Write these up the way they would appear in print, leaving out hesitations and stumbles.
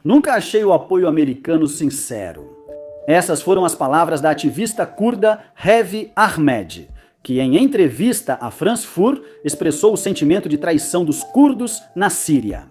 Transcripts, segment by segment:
Nunca achei o apoio americano sincero. Essas foram as palavras da ativista curda Hevi Ahmed, que em entrevista à France Four expressou o sentimento de traição dos curdos na Síria.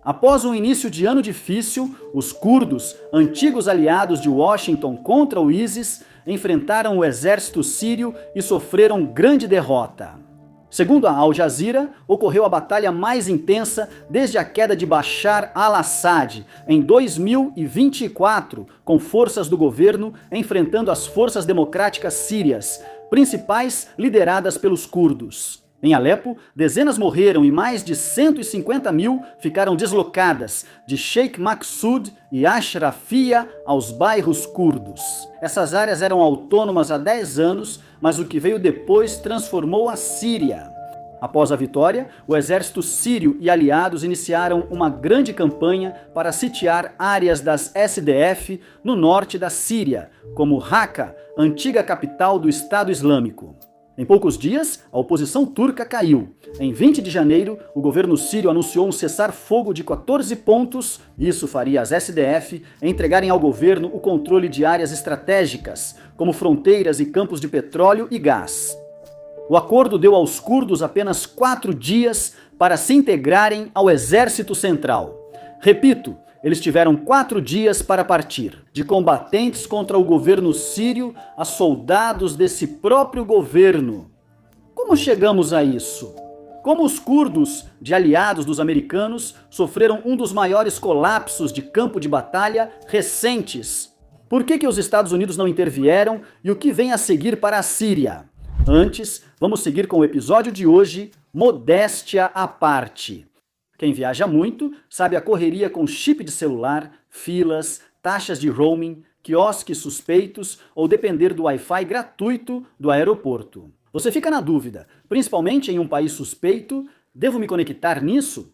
Após um início de ano difícil, os curdos, antigos aliados de Washington contra o ISIS, enfrentaram o exército sírio e sofreram grande derrota. Segundo a Al Jazeera, ocorreu a batalha mais intensa desde a queda de Bashar al-Assad em 2024, com forças do governo enfrentando as forças democráticas sírias, principais lideradas pelos curdos. Em Alepo, dezenas morreram e mais de 150 mil ficaram deslocadas de Sheikh Maqsud e Ashrafia aos bairros curdos. Essas áreas eram autônomas há 10 anos, mas o que veio depois transformou a Síria. Após a vitória, o exército sírio e aliados iniciaram uma grande campanha para sitiar áreas das SDF no norte da Síria, como Raqqa, antiga capital do Estado Islâmico. Em poucos dias, a oposição turca caiu. Em 20 de janeiro, o governo sírio anunciou um cessar-fogo de 14 pontos. Isso faria as SDF entregarem ao governo o controle de áreas estratégicas, como fronteiras e campos de petróleo e gás. O acordo deu aos curdos apenas 4 dias para se integrarem ao exército central. Repito, eles tiveram 4 dias para partir, de combatentes contra o governo sírio a soldados desse próprio governo. Como chegamos a isso? Como os curdos, de aliados dos americanos, sofreram um dos maiores colapsos de campo de batalha recentes? Por que os Estados Unidos não intervieram e o que vem a seguir para a Síria? Antes, vamos seguir com o episódio de hoje, Modéstia à parte. Quem viaja muito sabe a correria com chip de celular, filas, taxas de roaming, quiosques suspeitos ou depender do Wi-Fi gratuito do aeroporto. Você fica na dúvida, principalmente em um país suspeito, devo me conectar nisso?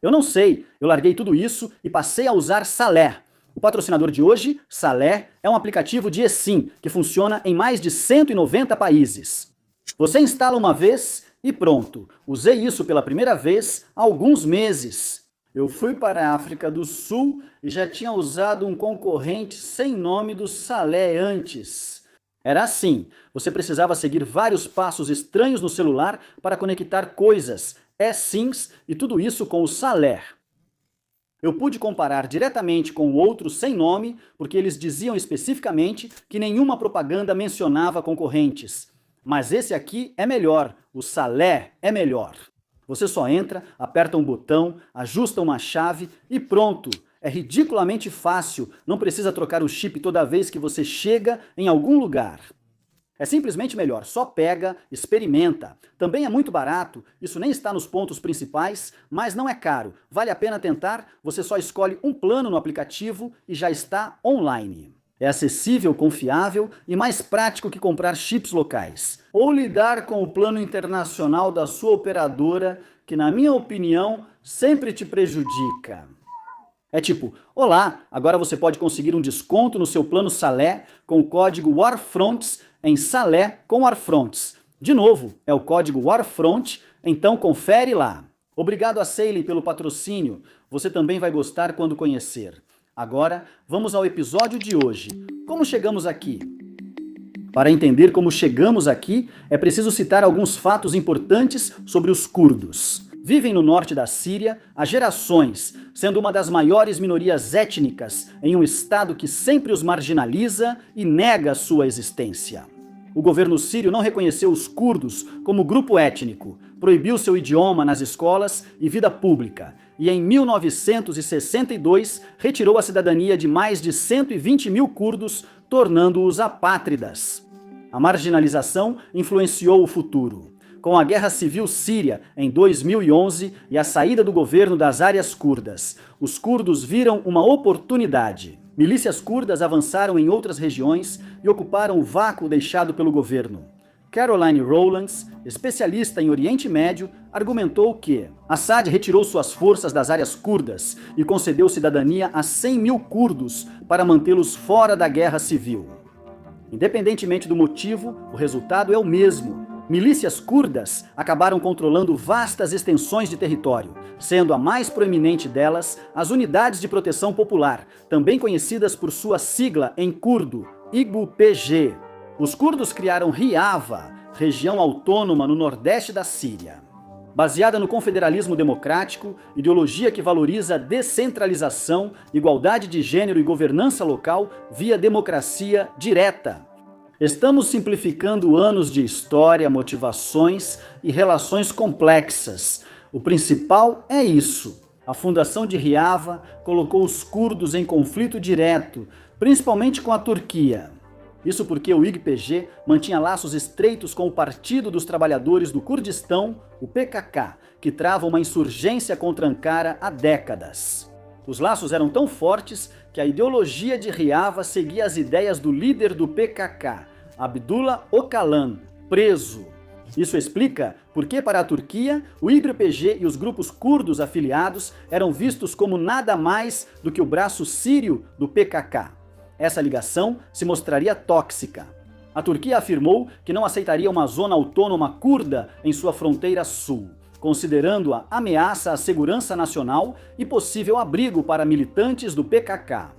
Eu não sei, eu larguei tudo isso e passei a usar Saleh. O patrocinador de hoje, Saleh, é um aplicativo de eSIM que funciona em mais de 190 países. Você instala uma vez e pronto, usei isso pela primeira vez há alguns meses. Eu fui para a África do Sul e já tinha usado um concorrente sem nome do Saleh antes. Era assim, você precisava seguir vários passos estranhos no celular para conectar coisas, eSIMs e tudo isso com o Saleh. Eu pude comparar diretamente com o outro sem nome, porque eles diziam especificamente que nenhuma propaganda mencionava concorrentes. Mas esse aqui é melhor, o Saleh é melhor. Você só entra, aperta um botão, ajusta uma chave e pronto. É ridiculamente fácil, não precisa trocar o chip toda vez que você chega em algum lugar. É simplesmente melhor, só pega, experimenta. Também é muito barato, isso nem está nos pontos principais, mas não é caro. Vale a pena tentar, você só escolhe um plano no aplicativo e já está online. É acessível, confiável e mais prático que comprar chips locais. Ou lidar com o plano internacional da sua operadora, que na minha opinião sempre te prejudica. É tipo, olá, agora você pode conseguir um desconto no seu plano Saleh com o código WARFRONTS em Saleh com WARFRONTS. De novo, é o código WARFRONT, então confere lá. Obrigado a Saleh pelo patrocínio, você também vai gostar quando conhecer. Agora, vamos ao episódio de hoje. Como chegamos aqui? Para entender como chegamos aqui, é preciso citar alguns fatos importantes sobre os curdos. Vivem no norte da Síria há gerações, sendo uma das maiores minorias étnicas em um estado que sempre os marginaliza e nega sua existência. O governo sírio não reconheceu os curdos como grupo étnico, proibiu seu idioma nas escolas e vida pública, e em 1962 retirou a cidadania de mais de 120 mil curdos, tornando-os apátridas. A marginalização influenciou o futuro. Com a Guerra Civil Síria em 2011 e a saída do governo das áreas curdas, os curdos viram uma oportunidade. Milícias curdas avançaram em outras regiões e ocuparam o vácuo deixado pelo governo. Caroline Rowlands, especialista em Oriente Médio, argumentou que Assad retirou suas forças das áreas curdas e concedeu cidadania a 100 mil curdos para mantê-los fora da guerra civil. Independentemente do motivo, o resultado é o mesmo. Milícias curdas acabaram controlando vastas extensões de território, sendo a mais proeminente delas as Unidades de Proteção Popular, também conhecidas por sua sigla em curdo, IGPG. Os curdos criaram Riava, região autônoma no nordeste da Síria. Baseada no confederalismo democrático, ideologia que valoriza descentralização, igualdade de gênero e governança local via democracia direta. Estamos simplificando anos de história, motivações e relações complexas. O principal é isso. A fundação de Riava colocou os curdos em conflito direto, principalmente com a Turquia. Isso porque o IGPG mantinha laços estreitos com o Partido dos Trabalhadores do Kurdistão, o PKK, que trava uma insurgência contra Ankara há décadas. Os laços eram tão fortes que a ideologia de Riava seguia as ideias do líder do PKK, Abdullah Öcalan, preso. Isso explica por que, para a Turquia, o IGPG e os grupos curdos afiliados eram vistos como nada mais do que o braço sírio do PKK. Essa ligação se mostraria tóxica. A Turquia afirmou que não aceitaria uma zona autônoma curda em sua fronteira sul, considerando-a ameaça à segurança nacional e possível abrigo para militantes do PKK.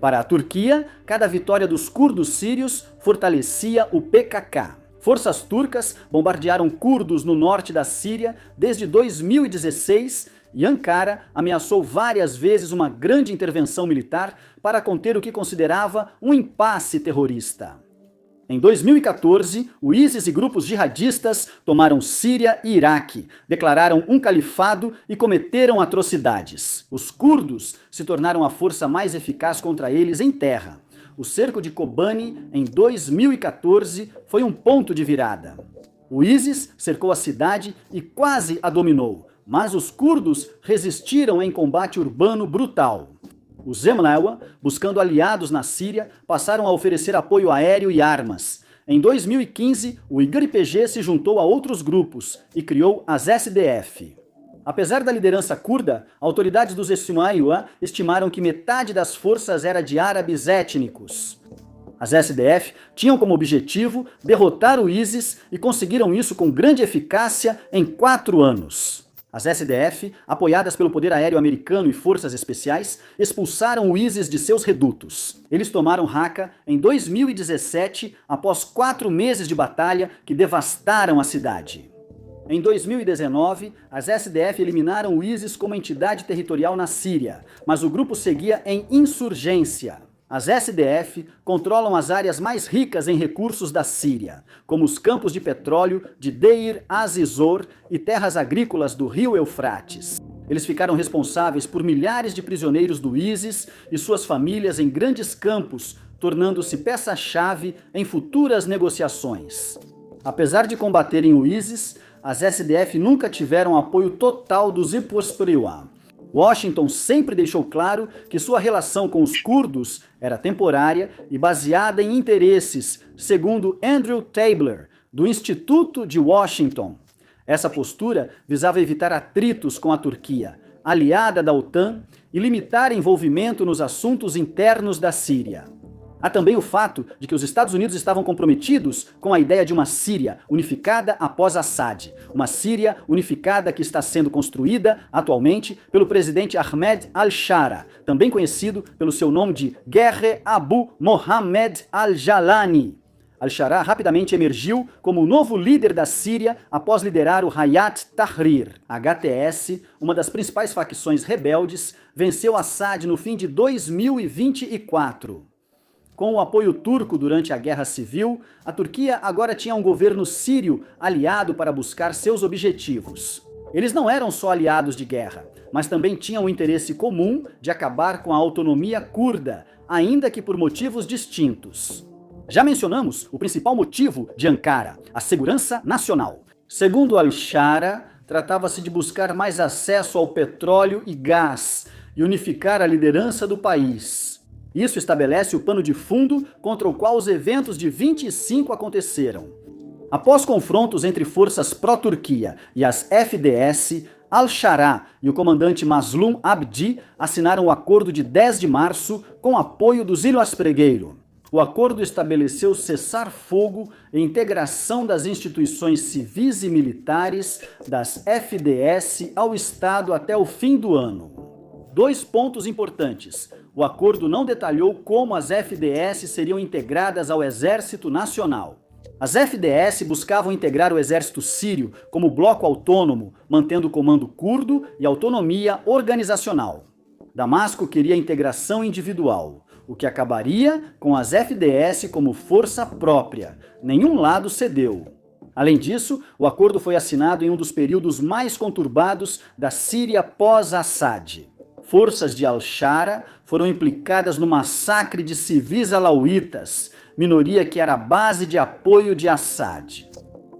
Para a Turquia, cada vitória dos curdos sírios fortalecia o PKK. Forças turcas bombardearam curdos no norte da Síria desde 2016 e Ankara ameaçou várias vezes uma grande intervenção militar para conter o que considerava um impasse terrorista. Em 2014, o ISIS e grupos jihadistas tomaram Síria e Iraque, declararam um califado e cometeram atrocidades. Os curdos se tornaram a força mais eficaz contra eles em terra. O cerco de Kobani, em 2014, foi um ponto de virada. O ISIS cercou a cidade e quase a dominou, mas os curdos resistiram em combate urbano brutal. Os Zemlawa, buscando aliados na Síria, passaram a oferecer apoio aéreo e armas. Em 2015, o IGPG se juntou a outros grupos e criou as SDF. Apesar da liderança curda, autoridades dos Zemlawa estimaram que metade das forças era de árabes étnicos. As SDF tinham como objetivo derrotar o ISIS e conseguiram isso com grande eficácia em 4 anos. As SDF, apoiadas pelo poder aéreo americano e forças especiais, expulsaram o ISIS de seus redutos. Eles tomaram Raqqa em 2017, após 4 meses de batalha que devastaram a cidade. Em 2019, as SDF eliminaram o ISIS como entidade territorial na Síria, mas o grupo seguia em insurgência. As SDF controlam as áreas mais ricas em recursos da Síria, como os campos de petróleo de Deir az-Zor e terras agrícolas do rio Eufrates. Eles ficaram responsáveis por milhares de prisioneiros do ISIS e suas famílias em grandes campos, tornando-se peça-chave em futuras negociações. Apesar de combaterem o ISIS, as SDF nunca tiveram apoio total dos Ipos-Priwa. Washington sempre deixou claro que sua relação com os curdos era temporária e baseada em interesses, segundo Andrew Tabler, do Instituto de Washington. Essa postura visava evitar atritos com a Turquia, aliada da OTAN, e limitar envolvimento nos assuntos internos da Síria. Há também o fato de que os Estados Unidos estavam comprometidos com a ideia de uma Síria unificada após Assad, uma Síria unificada que está sendo construída atualmente pelo presidente Ahmed al-Shara, também conhecido pelo seu nome de Guerre Abu Mohammed al-Jalani. Al-Shara rapidamente emergiu como o novo líder da Síria após liderar o Hayat Tahrir. A HTS, uma das principais facções rebeldes, venceu Assad no fim de 2024. Com o apoio turco durante a Guerra Civil, a Turquia agora tinha um governo sírio aliado para buscar seus objetivos. Eles não eram só aliados de guerra, mas também tinham o interesse comum de acabar com a autonomia curda, ainda que por motivos distintos. Já mencionamos o principal motivo de Ankara, a segurança nacional. Segundo al-Shara, tratava-se de buscar mais acesso ao petróleo e gás e unificar a liderança do país. Isso estabelece o pano de fundo contra o qual os eventos de 25 aconteceram. Após confrontos entre forças pró-Turquia e as FDS, al-Shara e o comandante Mazlum Abdi assinaram o acordo de 10 de março com apoio do Zilo Aspregueiro. O acordo estabeleceu cessar-fogo e integração das instituições civis e militares das FDS ao Estado até o fim do ano. 2 pontos importantes. O acordo não detalhou como as FDS seriam integradas ao Exército Nacional. As FDS buscavam integrar o exército sírio como bloco autônomo, mantendo o comando curdo e autonomia organizacional. Damasco queria integração individual, o que acabaria com as FDS como força própria. Nenhum lado cedeu. Além disso, o acordo foi assinado em um dos períodos mais conturbados da Síria pós-Assad. Forças de Al-Shara foram implicadas no massacre de civis alauítas, minoria que era a base de apoio de Assad.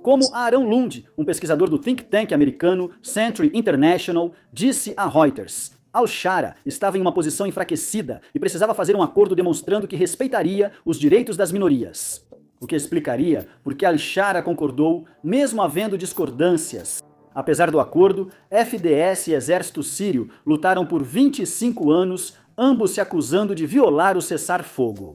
Como Aaron Lund, um pesquisador do think tank americano Century International, disse a Reuters, Al-Shara estava em uma posição enfraquecida e precisava fazer um acordo demonstrando que respeitaria os direitos das minorias. O que explicaria por que Al-Shara concordou, mesmo havendo discordâncias. Apesar do acordo, FDS e Exército Sírio lutaram por 25 anos, ambos se acusando de violar o cessar-fogo.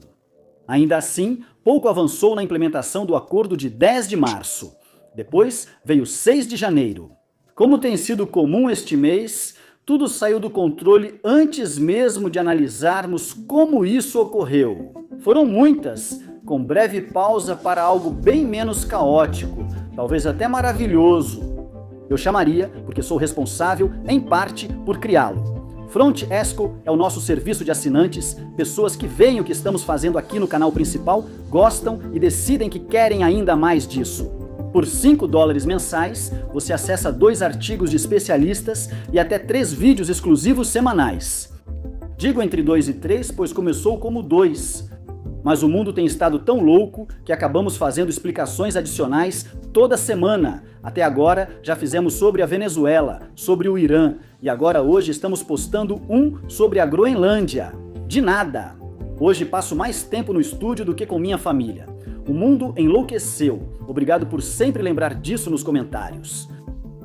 Ainda assim, pouco avançou na implementação do acordo de 10 de março. Depois veio 6 de janeiro. Como tem sido comum este mês, tudo saiu do controle antes mesmo de analisarmos como isso ocorreu. Foram muitas, com breve pausa para algo bem menos caótico, talvez até maravilhoso. Eu chamaria, porque sou responsável, em parte, por criá-lo. Front Esco é o nosso serviço de assinantes, pessoas que veem o que estamos fazendo aqui no canal principal, gostam e decidem que querem ainda mais disso. Por $5 mensais, você acessa 2 artigos de especialistas e até 3 vídeos exclusivos semanais. Digo entre 2 e 3, pois começou como 2. Mas o mundo tem estado tão louco que acabamos fazendo explicações adicionais toda semana. Até agora já fizemos sobre a Venezuela, sobre o Irã e agora hoje estamos postando um sobre a Groenlândia. De nada! Hoje passo mais tempo no estúdio do que com minha família. O mundo enlouqueceu. Obrigado por sempre lembrar disso nos comentários.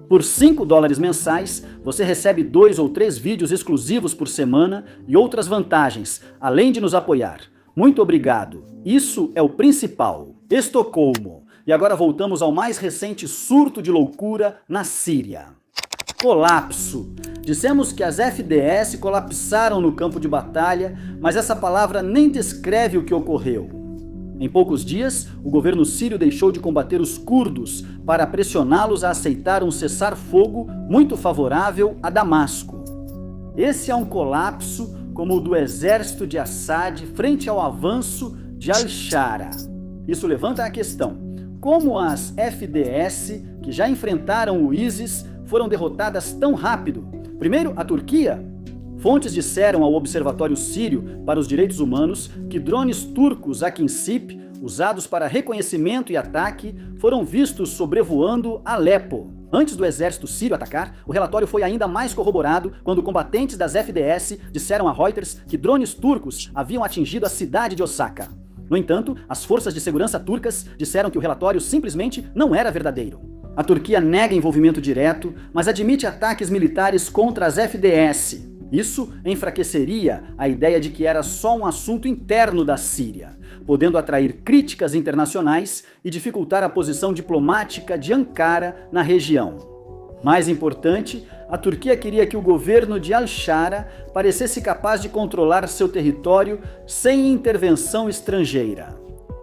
Por $5 mensais, você recebe 2 ou 3 vídeos exclusivos por semana e outras vantagens, além de nos apoiar. Muito obrigado. Isso é o principal. Estocolmo. E agora voltamos ao mais recente surto de loucura na Síria. Colapso. Dissemos que as FDS colapsaram no campo de batalha, mas essa palavra nem descreve o que ocorreu. Em poucos dias, o governo sírio deixou de combater os curdos para pressioná-los a aceitar um cessar-fogo muito favorável a Damasco. Esse é um colapso como o do exército de Assad frente ao avanço de Al-Shara. Isso levanta a questão: como as FDS, que já enfrentaram o ISIS, foram derrotadas tão rápido? Primeiro, a Turquia. Fontes disseram ao Observatório Sírio para os Direitos Humanos que drones turcos Akinsip, usados para reconhecimento e ataque, foram vistos sobrevoando Alepo. Antes do exército sírio atacar, o relatório foi ainda mais corroborado quando combatentes das FDS disseram a Reuters que drones turcos haviam atingido a cidade de Osaka. No entanto, as forças de segurança turcas disseram que o relatório simplesmente não era verdadeiro. A Turquia nega envolvimento direto, mas admite ataques militares contra as FDS. Isso enfraqueceria a ideia de que era só um assunto interno da Síria, podendo atrair críticas internacionais e dificultar a posição diplomática de Ankara na região. Mais importante, a Turquia queria que o governo de Al-Shara parecesse capaz de controlar seu território sem intervenção estrangeira.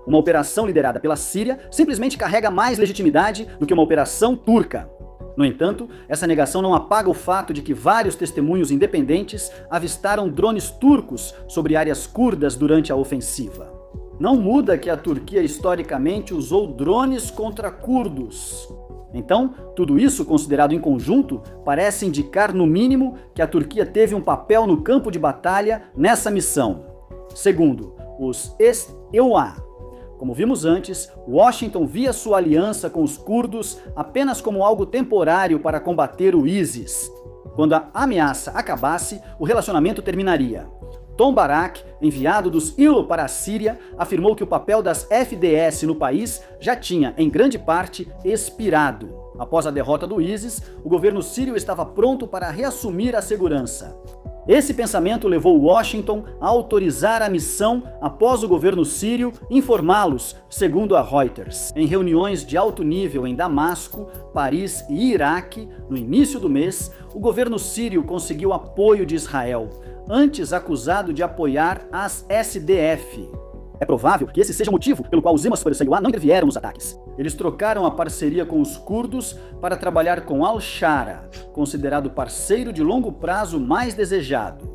Uma operação liderada pela Síria simplesmente carrega mais legitimidade do que uma operação turca. No entanto, essa negação não apaga o fato de que vários testemunhos independentes avistaram drones turcos sobre áreas curdas durante a ofensiva. Não muda que a Turquia historicamente usou drones contra curdos. Então, tudo isso considerado em conjunto parece indicar, no mínimo, que a Turquia teve um papel no campo de batalha nessa missão. Segundo, os EUA. Como vimos antes, Washington via sua aliança com os curdos apenas como algo temporário para combater o ISIS. Quando a ameaça acabasse, o relacionamento terminaria. Tom Barak, enviado dos ILO para a Síria, afirmou que o papel das FDS no país já tinha, em grande parte, expirado. Após a derrota do ISIS, o governo sírio estava pronto para reassumir a segurança. Esse pensamento levou Washington a autorizar a missão após o governo sírio informá-los, segundo a Reuters. Em reuniões de alto nível em Damasco, Paris e Iraque, no início do mês, o governo sírio conseguiu apoio de Israel, antes acusado de apoiar as SDF. É provável que esse seja o motivo pelo qual os Zimas Perseguá não intervieram nos ataques. Eles trocaram a parceria com os curdos para trabalhar com Al-Shara, considerado parceiro de longo prazo mais desejado.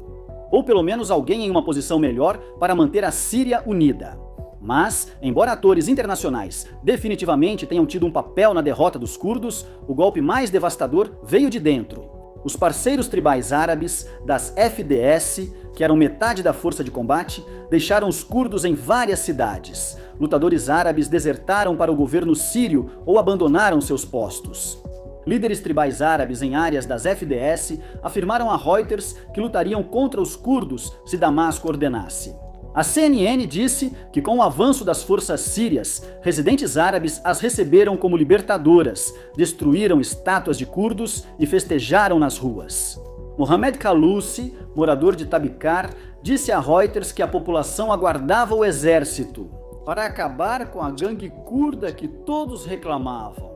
Ou pelo menos alguém em uma posição melhor para manter a Síria unida. Mas, embora atores internacionais definitivamente tenham tido um papel na derrota dos curdos, o golpe mais devastador veio de dentro. Os parceiros tribais árabes das FDS, que eram metade da força de combate, deixaram os curdos em várias cidades. Lutadores árabes desertaram para o governo sírio ou abandonaram seus postos. Líderes tribais árabes em áreas das FDS afirmaram a Reuters que lutariam contra os curdos se Damasco ordenasse. A CNN disse que com o avanço das forças sírias, residentes árabes as receberam como libertadoras, destruíram estátuas de curdos e festejaram nas ruas. Mohamed Khalloussi, morador de Tabikar, disse a Reuters que a população aguardava o exército para acabar com a gangue curda que todos reclamavam.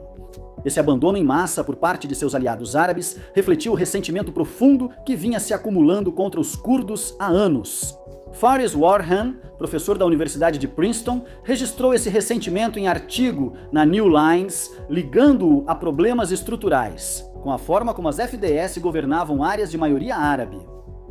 Esse abandono em massa por parte de seus aliados árabes refletiu o ressentimento profundo que vinha se acumulando contra os curdos há anos. Faris Warhan, professor da Universidade de Princeton, registrou esse ressentimento em artigo na New Lines, ligando-o a problemas estruturais, com a forma como as FDS governavam áreas de maioria árabe.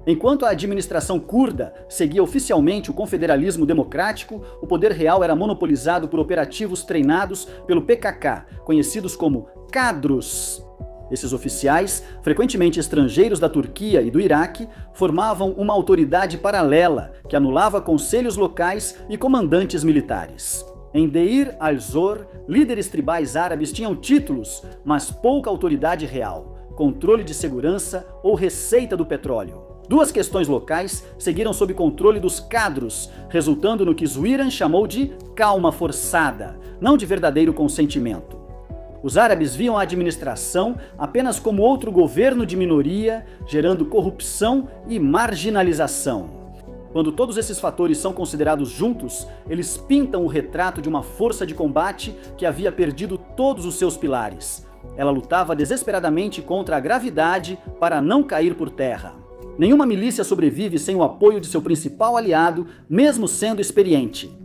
Enquanto a administração curda seguia oficialmente o confederalismo democrático, o poder real era monopolizado por operativos treinados pelo PKK, conhecidos como Kadrus. Esses oficiais, frequentemente estrangeiros da Turquia e do Iraque, formavam uma autoridade paralela que anulava conselhos locais e comandantes militares. Em Deir al-Zor, líderes tribais árabes tinham títulos, mas pouca autoridade real, controle de segurança ou receita do petróleo. Duas questões locais seguiram sob controle dos Kadrus, resultando no que Zuiran chamou de calma forçada, não de verdadeiro consentimento. Os árabes viam a administração apenas como outro governo de minoria, gerando corrupção e marginalização. Quando todos esses fatores são considerados juntos, eles pintam o retrato de uma força de combate que havia perdido todos os seus pilares. Ela lutava desesperadamente contra a gravidade para não cair por terra. Nenhuma milícia sobrevive sem o apoio de seu principal aliado, mesmo sendo experiente.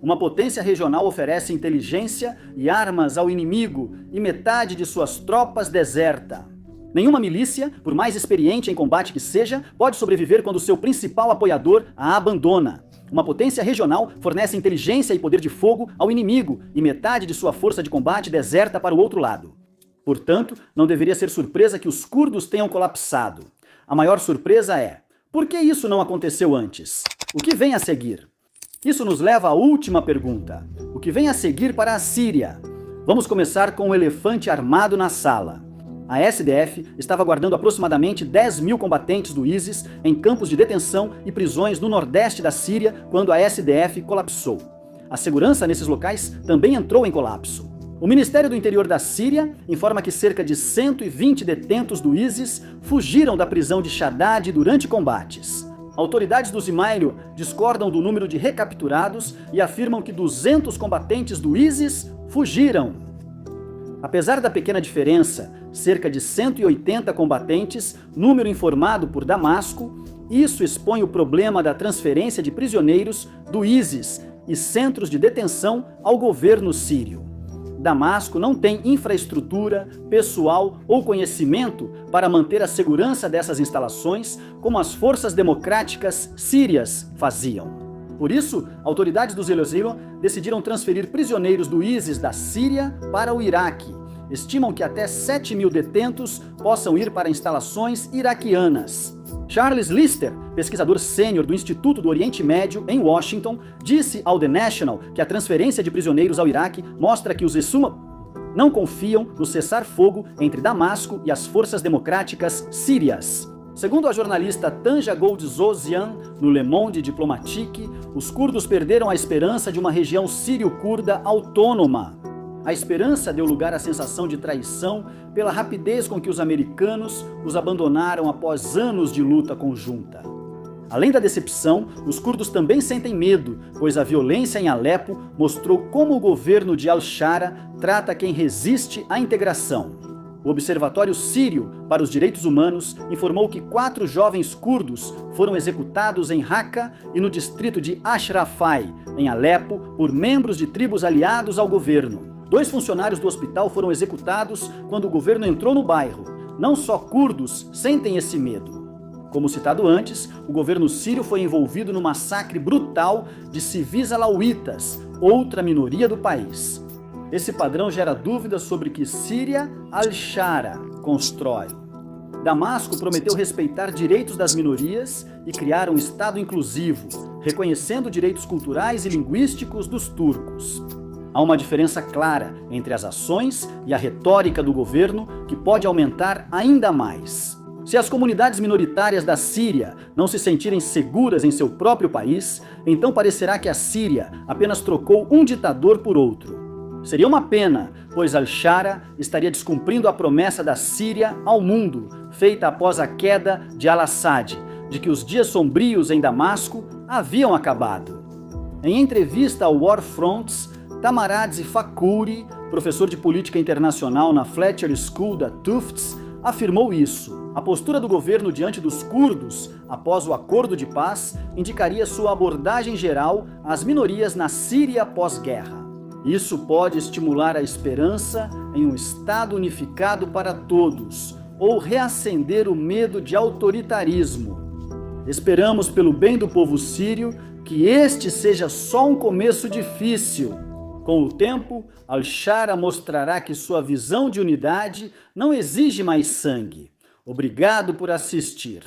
Uma potência regional oferece inteligência e armas ao inimigo e metade de suas tropas deserta. Nenhuma milícia, por mais experiente em combate que seja, pode sobreviver quando seu principal apoiador a abandona. Uma potência regional fornece inteligência e poder de fogo ao inimigo e metade de sua força de combate deserta para o outro lado. Portanto, não deveria ser surpresa que os curdos tenham colapsado. A maior surpresa é: por que isso não aconteceu antes? O que vem a seguir? Isso nos leva à última pergunta. O que vem a seguir para a Síria? Vamos começar com o elefante armado na sala. A SDF estava guardando aproximadamente 10 mil combatentes do ISIS em campos de detenção e prisões no nordeste da Síria quando a SDF colapsou. A segurança nesses locais também entrou em colapso. O Ministério do Interior da Síria informa que cerca de 120 detentos do ISIS fugiram da prisão de Shaddad durante combates. Autoridades do Zimailio discordam do número de recapturados e afirmam que 200 combatentes do ISIS fugiram. Apesar da pequena diferença, cerca de 180 combatentes, número informado por Damasco, isso expõe o problema da transferência de prisioneiros do ISIS e centros de detenção ao governo sírio. Damasco não tem infraestrutura, pessoal ou conhecimento para manter a segurança dessas instalações como as forças democráticas sírias faziam. Por isso, autoridades do Zelazelo decidiram transferir prisioneiros do ISIS da Síria para o Iraque. Estimam que até 7 mil detentos possam ir para instalações iraquianas. Charles Lister, pesquisador sênior do Instituto do Oriente Médio em Washington, disse ao The National que a transferência de prisioneiros ao Iraque mostra que os Essuma não confiam no cessar-fogo entre Damasco e as forças democráticas sírias. Segundo a jornalista Tanja Goldzosian, no Le Monde Diplomatique, os curdos perderam a esperança de uma região sírio-curda autônoma. A esperança deu lugar à sensação de traição pela rapidez com que os americanos os abandonaram após anos de luta conjunta. Além da decepção, os curdos também sentem medo, pois a violência em Alepo mostrou como o governo de al-Shara trata quem resiste à integração. O Observatório Sírio para os Direitos Humanos informou que 4 jovens curdos foram executados em Raqqa e no distrito de Ashrafai, em Alepo, por membros de tribos aliados ao governo. 2 funcionários do hospital foram executados quando o governo entrou no bairro. Não só curdos sentem esse medo. Como citado antes, o governo sírio foi envolvido no massacre brutal de civis alauítas, outra minoria do país. Esse padrão gera dúvidas sobre que Síria al-Shara constrói. Damasco prometeu respeitar direitos das minorias e criar um Estado inclusivo, reconhecendo direitos culturais e linguísticos dos turcos. Há uma diferença clara entre as ações e a retórica do governo que pode aumentar ainda mais. Se as comunidades minoritárias da Síria não se sentirem seguras em seu próprio país, então parecerá que a Síria apenas trocou um ditador por outro. Seria uma pena, pois al-Shara estaria descumprindo a promessa da Síria ao mundo, feita após a queda de al-Assad, de que os dias sombrios em Damasco haviam acabado. Em entrevista ao War Fronts, Tamaradze Fakouri, professor de política internacional na Fletcher School da Tufts, afirmou isso. A postura do governo diante dos curdos, após o acordo de paz, indicaria sua abordagem geral às minorias na Síria pós-guerra. Isso pode estimular a esperança em um Estado unificado para todos, ou reacender o medo de autoritarismo. Esperamos, pelo bem do povo sírio, que este seja só um começo difícil. Com o tempo, al-Shara mostrará que sua visão de unidade não exige mais sangue. Obrigado por assistir.